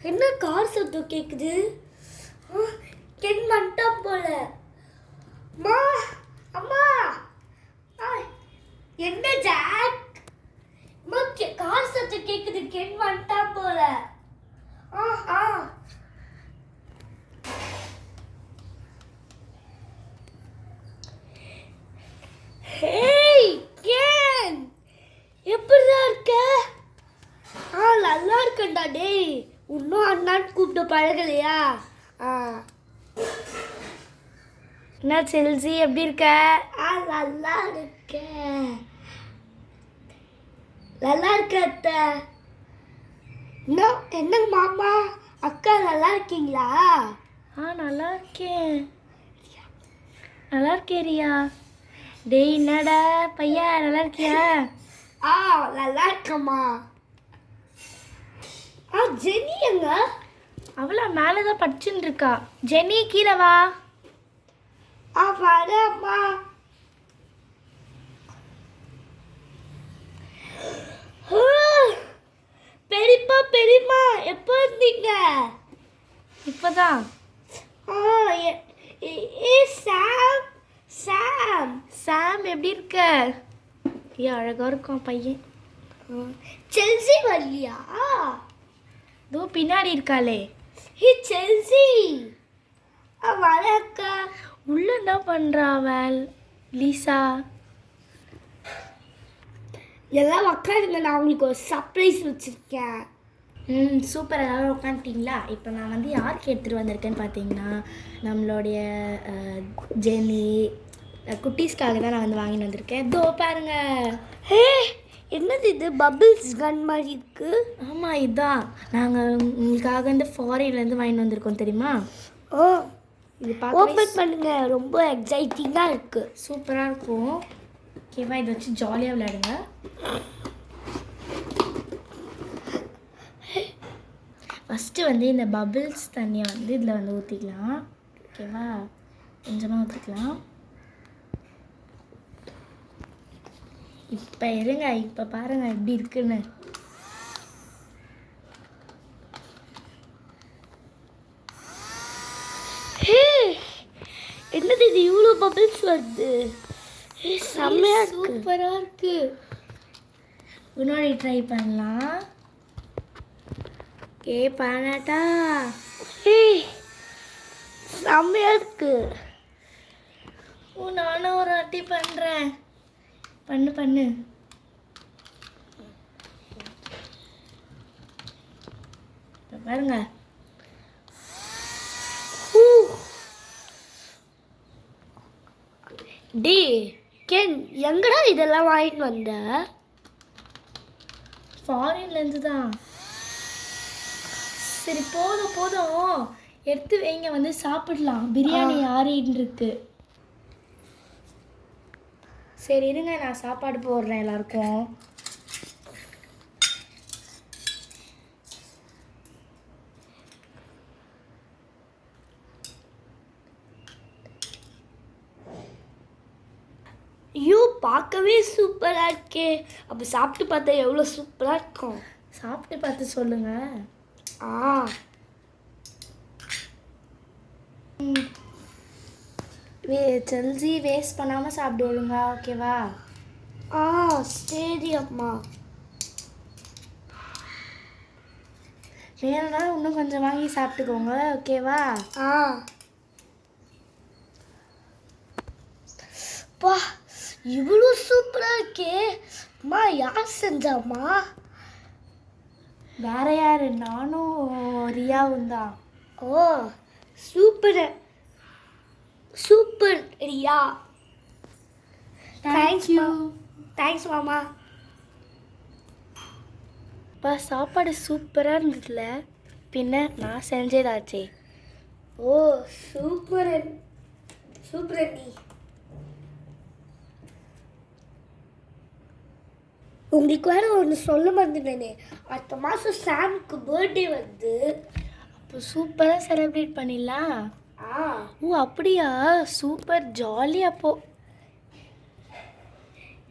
என்ன கார் சத்தம் கேக்குது? கென் வந்துட்டான் போல. அம்மா அம்மா என்ன ஜாக்? அம்மா கார் சத்தம் கேக்குது. கென் வந்துட்டான் போல. ஆ ஹேய் கென், எப்படிடா இருக்க? நல்லா இருக்கேன்டா. டேய், இன்னும் அண்ணான்னு கூப்பிட்டு பழகலையா? என்ன செல்சி, எப்படி இருக்க? நல்லா இருக்கேன். நல்லா இருக்க அத்தை. என்ன மாமா அக்கா நல்லா இருக்கீங்களா? நல்லா இருக்கேன். நல்லா இருக்கே ரியா. டேய், என்னடா பையா, நல்லா இருக்கியா? நல்லா இருக்கம்மா. ஜெனி எங்க? அவளா மேலே தான் படிச்சுன்னு இருக்கா. ஜெனி, கீழே வா. வரம்மா. பெரியப்பா பெரியம்மா எப்போ இருந்தீங்க? இப்போதான். சாம் சாம் சாம் எப்படி இருக்க? அழகா இருக்கும் பையன். செல்சி வரலையா? இதோ பின்னாடி இருக்காளே. செல்சி வரக்கா. உள்ள என்ன பண்றா அவள்? லீசா எல்லாம் உட்காருங்க, நான் உங்களுக்கு ஒரு சர்ப்ரைஸ் வச்சுருக்கேன். சூப்பர். எல்லாரும் உட்காந்துட்டிங்களா? இப்போ நான் வந்து யாருக்கு எடுத்துகிட்டு வந்திருக்கேன்னு பார்த்தீங்கன்னா, நம்மளுடைய ஜெனி குட்டீஸ்க்காக தான் நான் வந்து வாங்கிட்டு வந்திருக்கேன். இதோ பாருங்க. என்னது இது? பபிள்ஸ் கன் மாதிரி இருக்கு. ஆமாம், இதுதான் நாங்கள் உங்களுக்காக வந்து ஃபாரின்லேருந்து வாங்கிட்டு வந்திருக்கோம், தெரியுமா? இது ஓப்பன் பண்ணுங்க, ரொம்ப எக்ஸைட்டிங்காக இருக்கு. சூப்பராக இருக்கும். ஓகேவா? இதை வச்சு ஜாலியாக விளையாடுங்க. ஃபஸ்ட்டு வந்து இந்த பபிள்ஸ் தண்ணியை வந்து இதில் வந்து ஊற்றிக்கலாம். ஓகேவா? கொஞ்சமாக ஊற்றிக்கலாம். இப்போ இருங்க, இப்போ பாருங்கள் எப்படி இருக்குன்னு. என்னது இது? இவ்வளோ பபிள்ஸ் வருது. செம்மையா சூப்பராக இருக்கு. முன்னாடி ட்ரை பண்ணலாம். பண்ணட்டா? செம்மையா இருக்கு. நானும் ஒரு வாட்டி பண்ணுறேன். பண்ணு. பாருங்க. டி கென், எங்கடா இதெல்லாம் வாங்கிட்டு வந்த? ஃபாரின்லேருந்து தான். சரி, போதும் எடுத்து வைங்க, வந்து சாப்பிடலாம். பிரியாணி ஆறின்னு இருக்கு. சரி இருங்க, நான் சாப்பாடு போடுறேன் எல்லாருக்கும். ஐயோ, பார்க்கவே சூப்பராக இருக்கே. அப்போ சாப்பிட்டு பார்த்தா எவ்வளோ சூப்பராக இருக்கும். சாப்பிட்டு பார்த்து சொல்லுங்க. செல்சி, வேஸ்ட் பண்ணாமல் சாப்பிடுவாங்க. ஓகேவா? சரி அம்மா. வேணும்னா இன்னும் கொஞ்சம் வாங்கி சாப்பிட்டுக்கோங்க. ஓகேவா? பா, இவ்வளோ சூப்பராக இருக்கே. அம்மா, யார் செஞ்சாம்மா? வேற யாரு? நானும் ரியாவும் தான். சூப்பர் ரியா. தேங்க்ஸ் மாமா. சாப்பாடு சூப்பராக இருந்ததுல, பின்ன நான் செஞ்சதாச்சே. சூப்பர் நீ. உங்களுக்கு வேற ஒன்று சொல்ல மறந்துட்டேனே. அடுத்த மாதம் சாமுக்கு பர்த்டே வருது. அப்போ சூப்பராக செலிப்ரேட் பண்ணிடலாம். அப்படியா? Super, jolly. அப்போ